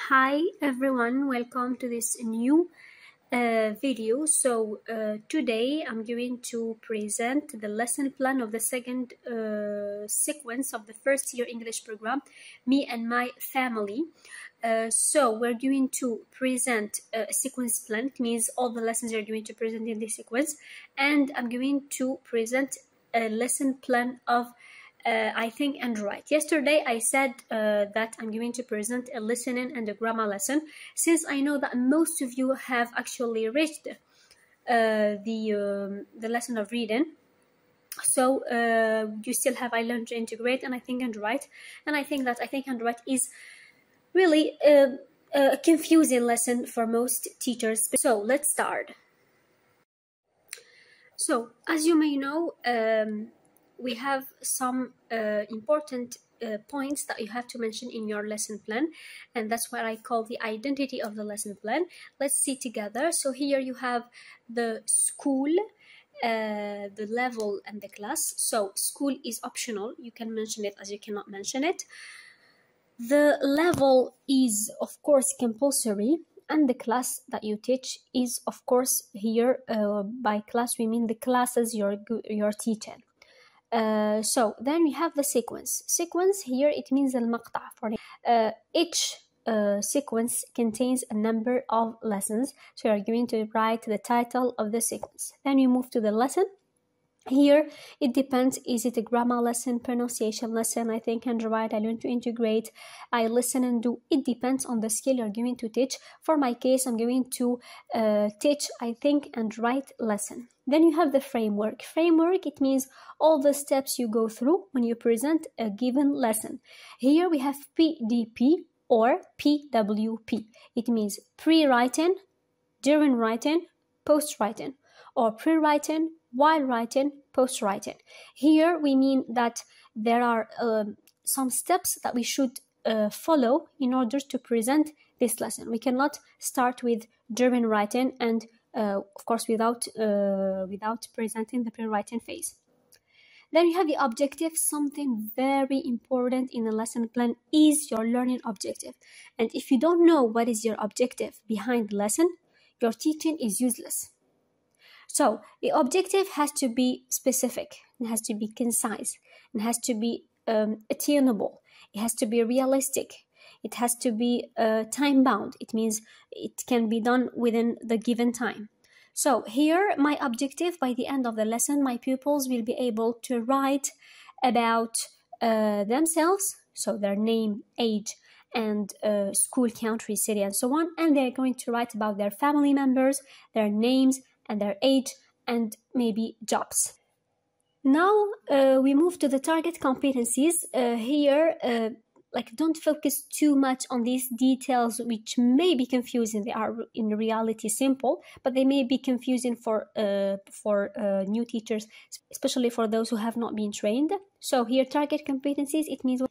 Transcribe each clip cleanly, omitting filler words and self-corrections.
Hi everyone, welcome to this new video. Today I'm going to present the lesson plan of the second sequence of the first year English program, Me and My Family. We're going to present a sequence plan. It means all the lessons are going to present in this sequence, and I'm going to present a lesson plan of I think and write. Yesterday I said that I'm going to present a listening and a grammar lesson, since I know that most of you have actually reached the lesson of reading. So you still have I learned to integrate and I think and write, and I think that I think and write is really a confusing lesson for most teachers. So let's start. So as you may know, we have some important points that you have to mention in your lesson plan, and that's what I call the identity of the lesson plan. Let's see together. So here you have the school, the level, and the class. So school is optional. You can mention it as you cannot mention it. The level is of course compulsory, and the class that you teach is of course here by class we mean the classes you're teaching. So then we have the sequence. Sequence here it means al-maqta. For each sequence contains a number of lessons, so you are going to write the title of the sequence. Then you move to the lesson. Here it depends, is it a grammar lesson, pronunciation lesson, I think and write, I learn to integrate, I listen and do. It depends on the skill you're going to teach. For my case, I'm going to teach I think and write lesson. Then you have the framework. Framework, it means all the steps you go through when you present a given lesson. Here we have PDP or PWP. It means pre-writing, during writing, post-writing, or pre-writing, while writing, post-writing. Here we mean that there are some steps that we should follow in order to present this lesson. We cannot start with during writing and of course without presenting the pre-writing phase. Then you have the objective. Something very important in a lesson plan is your learning objective. And if you don't know what is your objective behind the lesson, your teaching is useless. So the objective has to be specific, it has to be concise, it has to be attainable, it has to be realistic, it has to be time bound. It means it can be done within the given time. So here my objective, by the end of the lesson, my pupils will be able to write about themselves, so their name, age, and school, country, city, and so on. And they're going to write about their family members, their names, and their age, and maybe jobs. Now we move to the target competencies. Here, don't focus too much on these details, which may be confusing. They are in reality simple, but they may be confusing for new teachers, especially for those who have not been trained. So here, target competencies, it means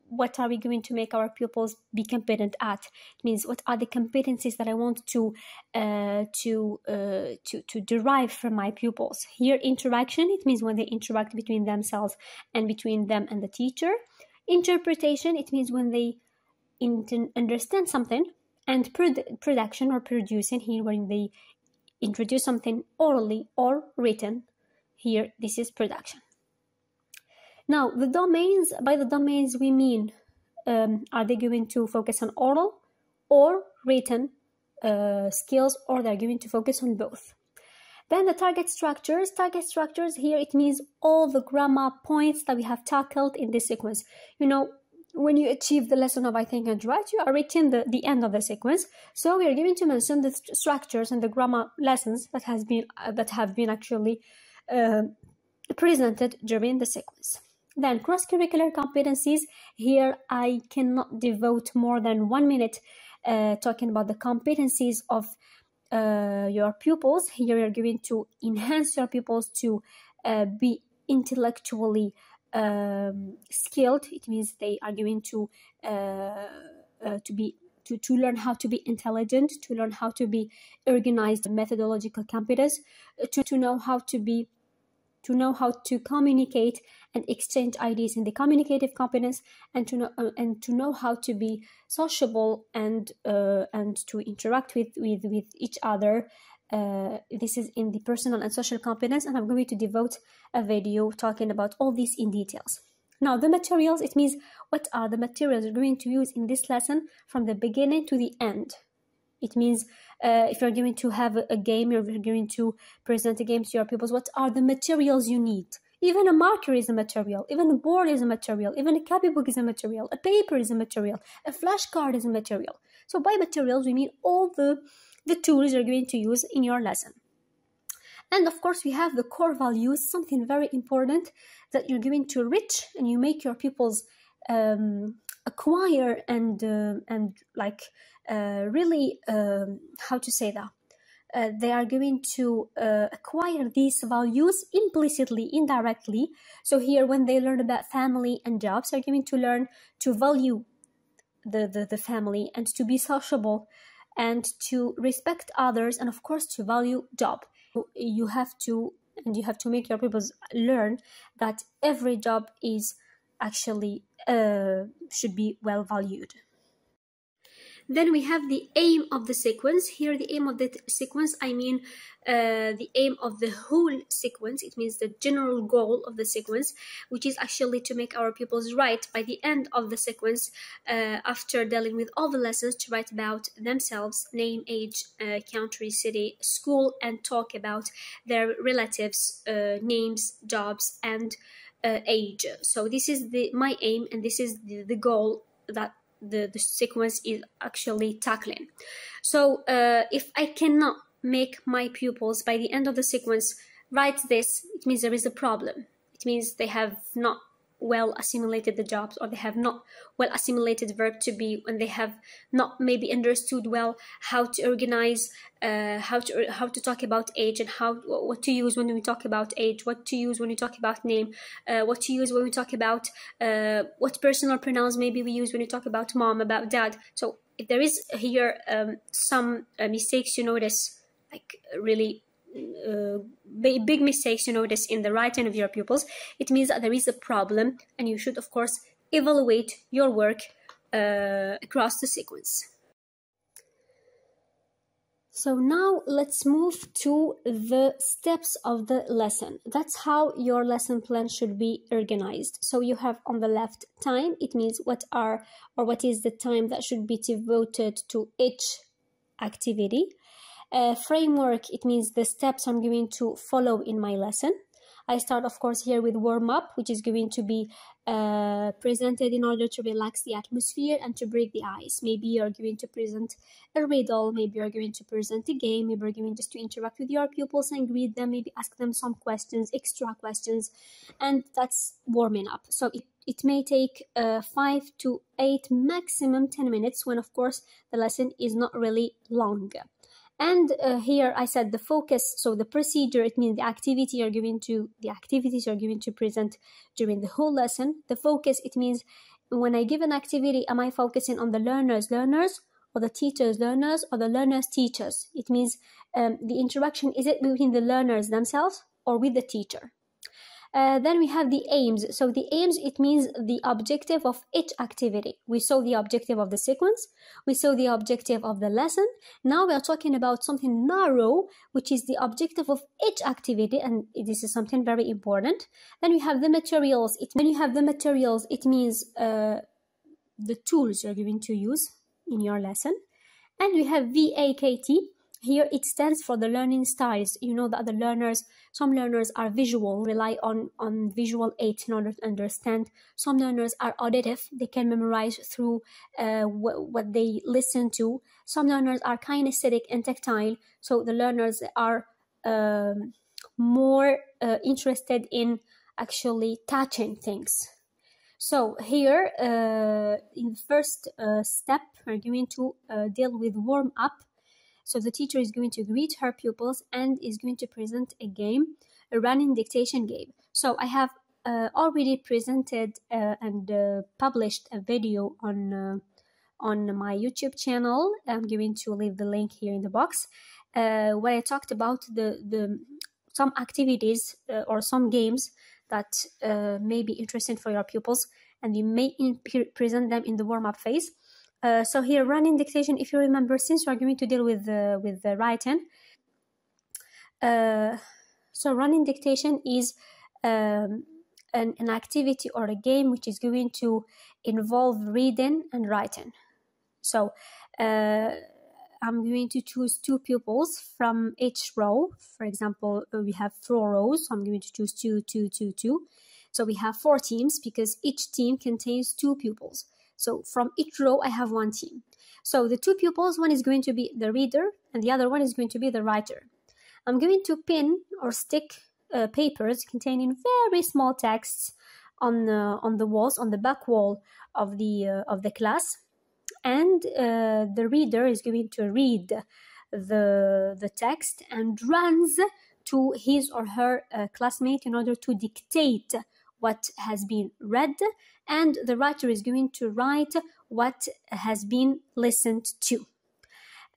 what are we going to make our pupils be competent at? It means what are the competencies that I want to derive from my pupils. Here, interaction, it means when they interact between themselves and between them and the teacher. Interpretation, it means when they understand something. And production or producing, here when they introduce something orally or written. Here, this is production. Now, the domains, by the domains we mean, are they going to focus on oral or written skills, or they're going to focus on both? Then the target structures. Target structures, here it means all the grammar points that we have tackled in this sequence. You know, when you achieve the lesson of I think and write, you are reaching the end of the sequence. So we are going to mention the structures and the grammar lessons that have been actually presented during the sequence. Then cross-curricular competencies. Here I cannot devote more than 1 minute talking about the competencies of your pupils. Here you're going to enhance your pupils to be intellectually skilled. It means they are going to learn how to be intelligent, to learn how to be organized, methodological competence, to know how to to know how to communicate and exchange ideas in the communicative competence, and to know how to be sociable and to interact with each other. This is in the personal and social competence, and I'm going to devote a video talking about all these in details. Now, the materials, it means what are the materials you're going to use in this lesson from the beginning to the end. It means if you're going to have a game, you're going to present a game to your pupils, what are the materials you need? Even a marker is a material, even a board is a material, even a copybook is a material, a paper is a material, a flashcard is a material. So by materials, we mean all the tools you're going to use in your lesson. And of course, we have the core values, something very important that you're going to reach and you make your pupils acquire and really, how to say that? They are going to acquire these values implicitly, indirectly. So here, when they learn about family and jobs, they're going to learn to value the family and to be sociable and to respect others, and of course to value job. You have to make your pupils learn that every job is actually should be well valued. Then we have the aim of the sequence. Here, the aim of the sequence, I mean the aim of the whole sequence. It means the general goal of the sequence, which is actually to make our pupils write by the end of the sequence, after dealing with all the lessons, to write about themselves, name, age, country, city, school, and talk about their relatives, names, jobs, and age. So this is my aim, and this is the goal that the sequence is actually tackling. So if I cannot make my pupils by the end of the sequence write this, it means there is a problem. It means they have not well assimilated the jobs, or they have not well assimilated verb to be, and they have not maybe understood well how to organize, how to talk about age, and what to use when we talk about age, what to use when we talk about name, what to use when we talk about what personal pronouns maybe we use when we talk about mom, about dad. So if there is here some mistakes you notice, like really big mistakes you notice in the writing of your pupils, it means that there is a problem, and you should of course evaluate your work across the sequence. So now let's move to the steps of the lesson. That's how your lesson plan should be organized. So you have on the left time, it means what is the time that should be devoted to each activity. Framework, it means the steps I'm going to follow in my lesson. I start, of course, here with warm-up, which is going to be presented in order to relax the atmosphere and to break the ice. Maybe you're going to present a riddle, maybe you're going to present a game, maybe you're going just to interact with your pupils and greet them, maybe ask them some questions, extra questions, and that's warming up. So it may take 5 to 8, maximum 10 minutes, when of course the lesson is not really long. And here I said the focus, so the procedure, it means the activities you're going to present during the whole lesson. The focus, it means when I give an activity, am I focusing on the learners, or the teachers, learners, or the learners, teachers? It means the interaction, is it between the learners themselves or with the teacher? Then we have the aims. So the aims, it means the objective of each activity. We saw the objective of the sequence. We saw the objective of the lesson. Now we are talking about something narrow, which is the objective of each activity, and this is something very important. Then we have the materials. It means the tools you're going to use in your lesson. And we have VAKT. Here it stands for the learning styles. You know that the learners, some learners are visual, rely on visual aids in order to understand. Some learners are auditive, they can memorize through what they listen to. Some learners are kinesthetic and tactile, so the learners are more interested in actually touching things. So here, in the first step, we're going to deal with warm-up. So the teacher is going to greet her pupils and is going to present a game, a running dictation game. So I have already presented and published a video on my YouTube channel. I'm going to leave the link here in the box, where I talked about some activities or some games that may be interesting for your pupils, and we may present them in the warm-up phase. So here, running dictation, if you remember, since we are going to deal with the writing, so running dictation is an activity or a game which is going to involve reading and writing. So I'm going to choose 2 pupils from each row. For example, we have 4 rows, so I'm going to choose 2, 2, 2, 2. So we have 4 teams because each team contains 2 pupils. So from each row, I have 1 team. So the 2 pupils, one is going to be the reader and the other one is going to be the writer. I'm going to pin or stick papers containing very small texts on the walls, on the back wall of the class. And the reader is going to read the text and runs to his or her classmate in order to dictate what has been read, and the writer is going to write what has been listened to.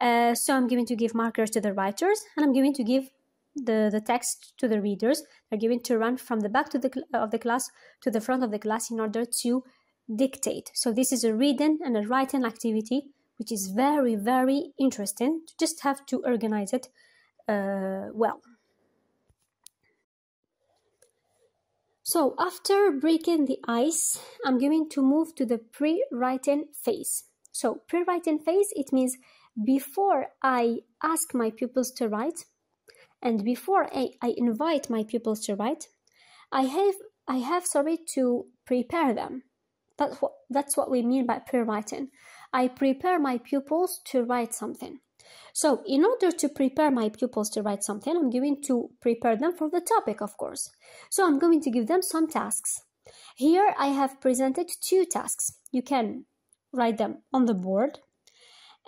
So I'm going to give markers to the writers, and I'm going to give the text to the readers. They're going to run from the back of the class to the front of the class in order to dictate. So this is a reading and a writing activity, which is very, very interesting. You just have to organize it well. So after breaking the ice, I'm going to move to the pre-writing phase. So pre-writing phase, it means before I ask my pupils to write and before I invite my pupils to write, I have to prepare them. That's what we mean by pre-writing. I prepare my pupils to write something. So in order to prepare my pupils to write something, I'm going to prepare them for the topic, of course. So I'm going to give them some tasks. Here I have presented 2 tasks. You can write them on the board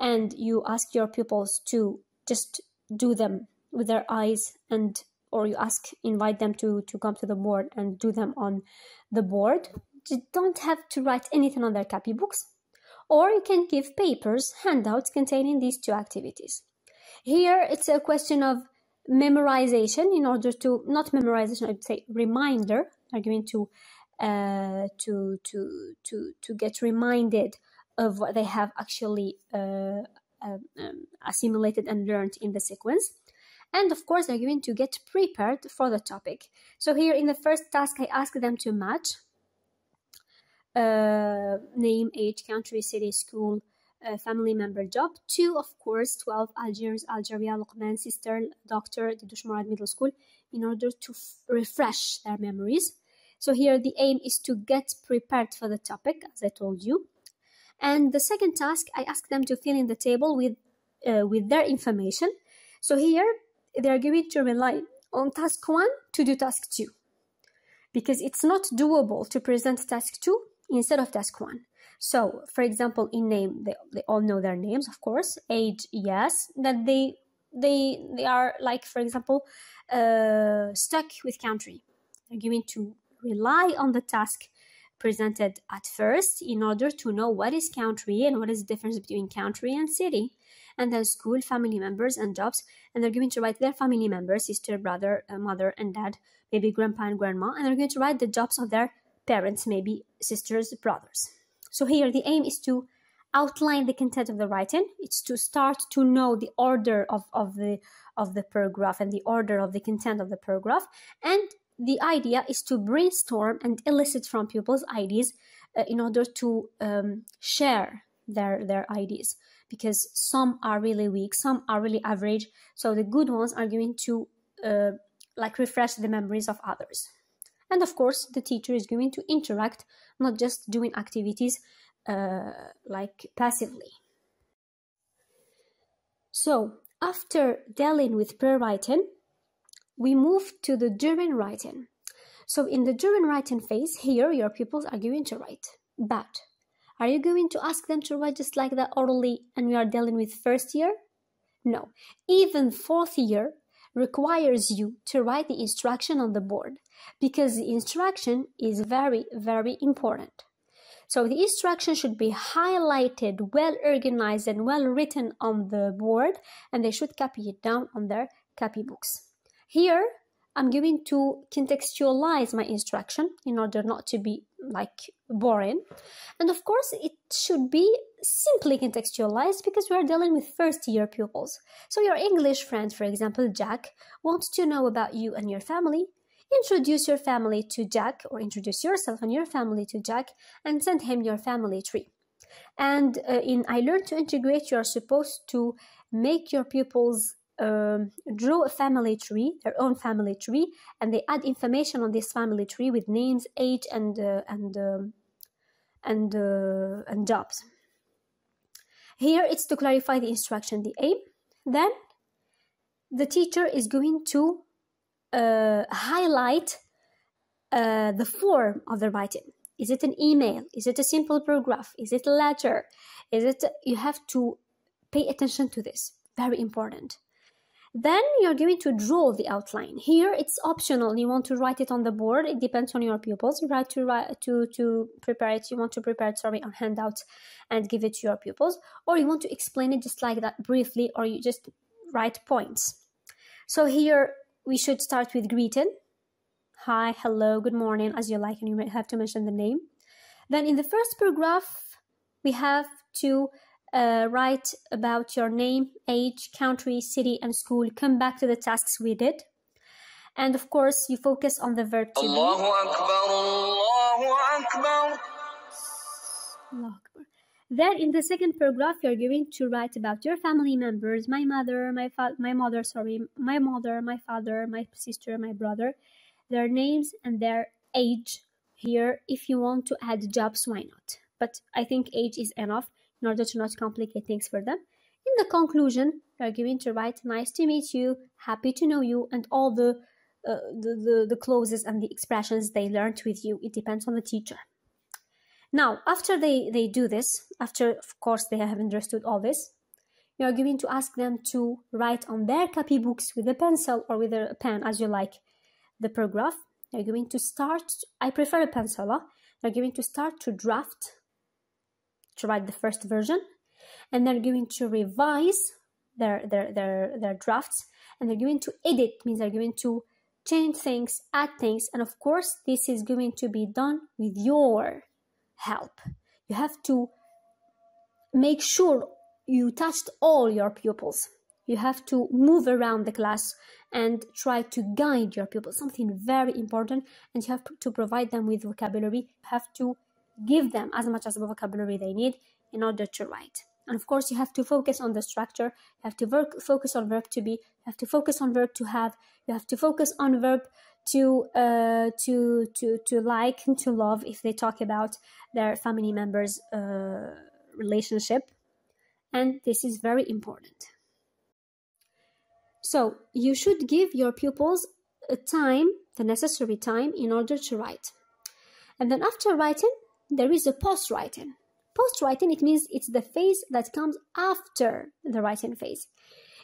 and you ask your pupils to just do them with their eyes, or you invite them to come to the board and do them on the board. You don't have to write anything on their copybooks. Or you can give papers, handouts containing these 2 activities. Here it's a question of memorization. In order to, not memorization, I'd say reminder. They're going to get reminded of what they have actually assimilated and learned in the sequence. And of course, they're going to get prepared for the topic. So here in the first task, I ask them to match name, age, country, city, school, family member, job. 2, of course, 12, Algeria, Luqman, sister, doctor, Didush Murad Middle School, in order to refresh their memories. So here the aim is to get prepared for the topic, as I told you. And the second task, I ask them to fill in the table with their information. So here they are going to rely on task 1 to do task 2, because it's not doable to present task 2 instead of task 1. So, for example, in name, they all know their names, of course. Age, yes, that they are, like, for example, stuck with country. They're going to rely on the task presented at first in order to know what is country and what is the difference between country and city. And then school, family members, and jobs. And they're going to write their family members, sister, brother, mother, and dad, maybe grandpa and grandma. And they're going to write the jobs of their parents, maybe sisters, brothers. So here the aim is to outline the content of the writing. It's to start to know the order of the paragraph and the order of the content of the paragraph. And the idea is to brainstorm and elicit from pupils ideas in order to share their ideas, because some are really weak, some are really average. So the good ones are going to refresh the memories of others. And of course, the teacher is going to interact, not just doing activities passively. So after dealing with pre-writing, we move to the during writing. So in the during writing phase, here your pupils are going to write. But are you going to ask them to write just like that orally and we are dealing with first year? No. Even 4th year requires you to write the instruction on the board, because the instruction is very, very important. So the instruction should be highlighted, well organized and well written on the board, and they should copy it down on their copybooks. Here, I'm going to contextualize my instruction in order not to be like boring. And of course, it should be simply contextualized because we are dealing with first-year pupils. So your English friend, for example, Jack, wants to know about you and your family. Introduce your family to Jack, or introduce yourself and your family to Jack, and send him your family tree. And in I Learn to Integrate, you are supposed to make your pupils draw a family tree, their own family tree, and they add information on this family tree with names, age, and jobs. Here it's to clarify the instruction, the aim. Then the teacher is going to highlight the form of the writing. Is it an email? Is it a simple paragraph? Is it a letter? You have to pay attention to this. Very important. Then you're going to draw the outline. Here it's optional. You want to write it on the board. It depends on your pupils. You want to prepare it on handouts and give it to your pupils, or you want to explain it just like that briefly, or you just write points. So here we should start with greeting. Hi, hello, good morning, as you like, and you might have to mention the name. Then in the first paragraph, we have to write about your name, age, country, city, and school. Come back to the tasks we did. And of course, you focus on the verb to be. Allahu Akbar, Allahu Akbar. Allahu Akbar. Then in the second paragraph, you're going to write about your family members, my mother, my father, my father, my sister, my brother, their names and their age. Here, if you want to add jobs, why not? But I think age is enough in order to not complicate things for them. In the conclusion, you're going to write nice to meet you, happy to know you, and all the clauses and the expressions they learned with you. It depends on the teacher. Now, after they do this, after, of course, they have understood all this, you are going to ask them to write on their copybooks with a pencil or with a pen, as you like, the paragraph. You're going to start, I prefer a pencil, You're going to start to draft, to write the first version, and they're going to revise their drafts, and they're going to edit, means they're going to change things, add things, and of course, this is going to be done with your help. You have to make sure you touched all your pupils. You have to move around the class and try to guide your pupils, something very important, and you have to provide them with vocabulary. You have to give them as much as the vocabulary they need in order to write. And of course, you have to focus on the structure. You have to focus on verb to be. You have to focus on verb to have. You have to focus on verb to like and to love if they talk about their family members' relationship. And this is very important. So you should give your pupils a time, the necessary time, in order to write. And then after writing, there is a post-writing. Post-writing, it means it's the phase that comes after the writing phase.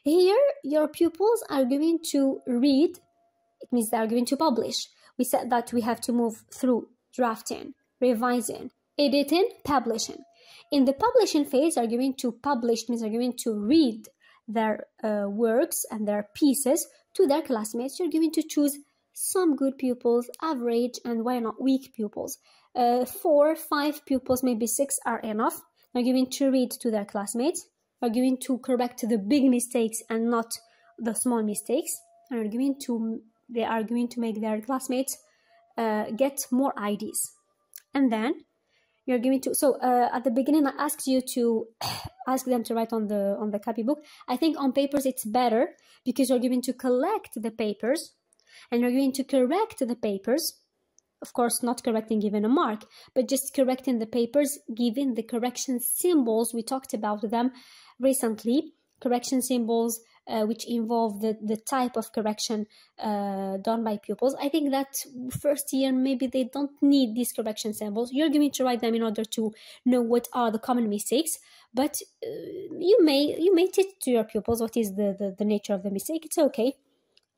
Here, your pupils are going to read. It means they are going to publish. We said that we have to move through drafting, revising, editing, publishing. In the publishing phase, they are going to publish, means they're going to read their works and their pieces to their classmates. You're going to choose some good pupils, average, and why not weak pupils. 4, 5 pupils, maybe 6 are enough. They're going to read to their classmates. They're going to correct the big mistakes and not the small mistakes. And they are going to make their classmates get more ideas. And then you're going to, at the beginning I asked you to ask them to write on the copybook. I think on papers it's better because you're going to collect the papers and you're going to correct the papers. Of course, not correcting given a mark, but just correcting the papers, given the correction symbols. We talked about them recently. Correction symbols which involve the type of correction done by pupils. I think that first year, maybe they don't need these correction symbols. You're going to write them in order to know what are the common mistakes, but you may teach to your pupils what is the nature of the mistake. It's okay.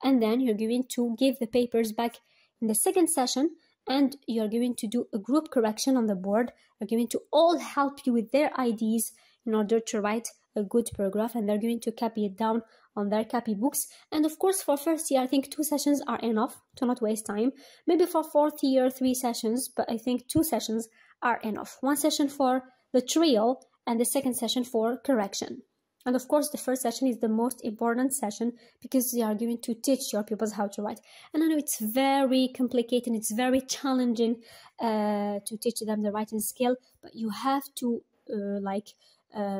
And then you're going to give the papers back in the second session, and you're going to do a group correction on the board. They're going to all help you with their ideas in order to write a good paragraph, and they're going to copy it down on their copybooks. And of course, for first year, I think 2 sessions are enough to not waste time. Maybe for fourth year, 3 sessions, but I think 2 sessions are enough. 1 session for the trial and the second session for correction. And of course, the first session is the most important session because you are going to teach your pupils how to write. And I know it's very complicated, it's very challenging to teach them the writing skill, but you have to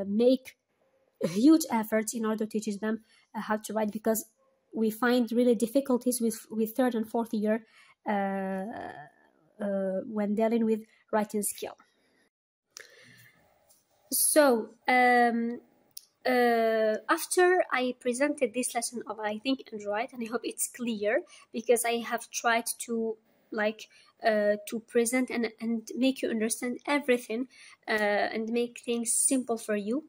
make huge efforts in order to teach them how to write, because we find really difficulties with third and fourth year when dealing with writing skill. So after I presented this lesson of I Think and Write, and I hope it's clear because I have tried to to present and make you understand everything and make things simple for you.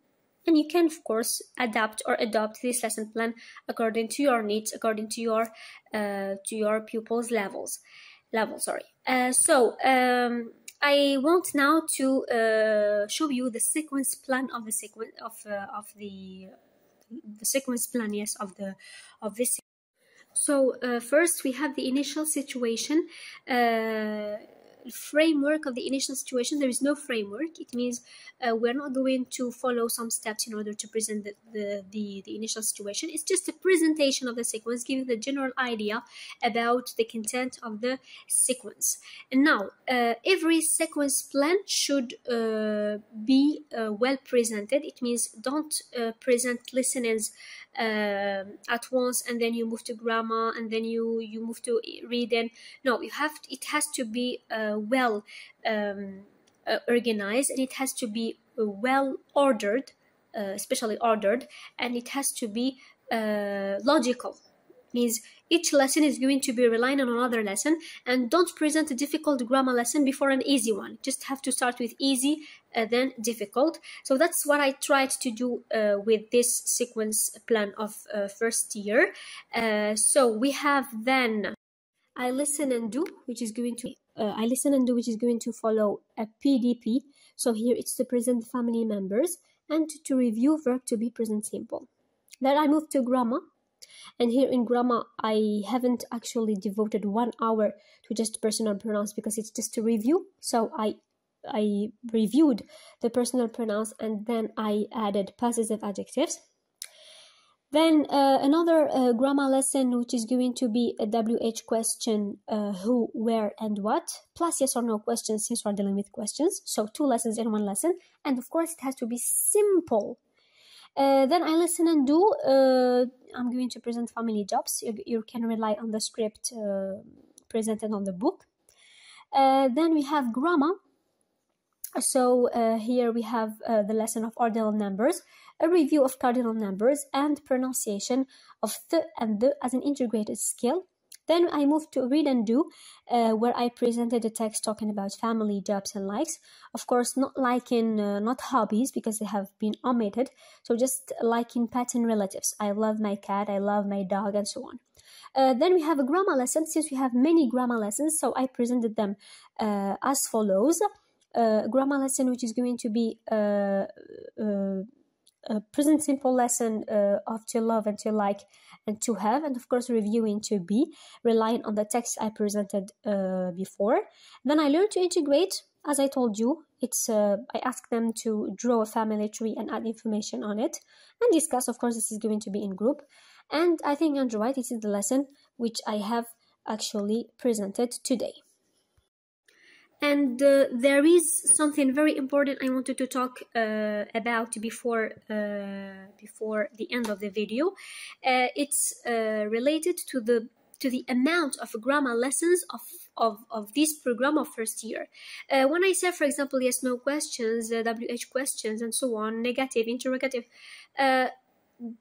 And you can, of course, adapt or adopt this lesson plan according to your needs, according to your pupils' levels. I want now to show you the sequence plan of the sequence plan, yes, of this. So first we have the initial situation. Framework of the initial situation. There is no framework. It means we're not going to follow some steps in order to present the initial situation. It's just a presentation of the sequence, giving the general idea about the content of the sequence. And now every sequence plan should be well presented. It means don't present listenings at once and then you move to grammar and then you move to reading. No, it has to be well organized, and it has to be well ordered, especially ordered, and it has to be logical. Means each lesson is going to be relying on another lesson, and don't present a difficult grammar lesson before an easy one. Just have to start with easy, then difficult. So that's what I tried to do with this sequence plan of first year. So we have then I listen and do, which is going to follow a PDP. So here it's to present family members, and to review verb to be present simple. Then I move to grammar. And here in grammar, I haven't actually devoted 1 hour to just personal pronouns because it's just a review. So I reviewed the personal pronouns and then I added possessive adjectives. Then another grammar lesson, which is going to be a WH question, who, where, and what, plus yes or no questions since we're dealing with questions. So 2 lessons in 1 lesson. And of course, it has to be simple. Then I listen and do. I'm going to present family jobs. You can rely on the script presented on the book. Then we have grammar. So here we have the lesson of ordinal numbers, a review of cardinal numbers, and pronunciation of th and the as an integrated skill. Then I moved to read and do, where I presented a text talking about family, jobs, and likes. Of course, not hobbies, because they have been omitted. So just liking pets and relatives. I love my cat, I love my dog, and so on. Then we have a grammar lesson. Since we have many grammar lessons, so I presented them as follows. Grammar lesson, which is going to be a present simple lesson of to love and to like and to have, and of course reviewing to be, relying on the text I presented before. Then I learned to integrate. As I told you, it's I asked them to draw a family tree and add information on it and discuss. Of course, this is going to be in group. And I think and write, this is the lesson which I have actually presented today. And there is something very important I wanted to talk about before the end of the video. It's related to the amount of grammar lessons of this program of first year. When I say, for example, yes, no questions, WH questions, and so on, negative, interrogative,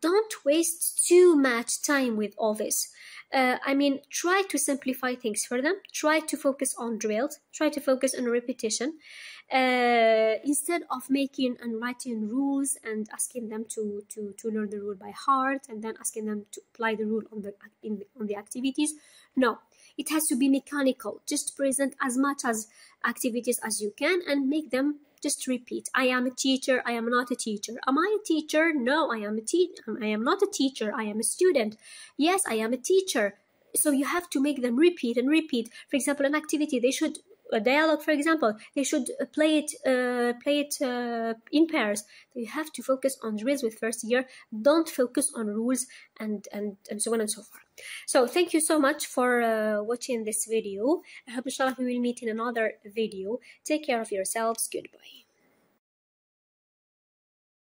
don't waste too much time with all this. I mean, try to simplify things for them. Try to focus on drills. Try to focus on repetition. Instead of making and writing rules and asking them to learn the rule by heart and then asking them to apply the rule on the activities. No, it has to be mechanical. Just present as much as activities as you can and make them Just repeat. I am a teacher. I am not a teacher. Am I a teacher? No, I am not a teacher. I am a student. Yes, I am a teacher. So you have to make them repeat and repeat. For example, an activity, they should, a dialogue, for example, they should play it in pairs. You have to focus on drills with first year. Don't focus on rules and so on and so forth. So thank you so much for watching this video. I hope inshallah we will meet in another video. Take care of yourselves. Goodbye.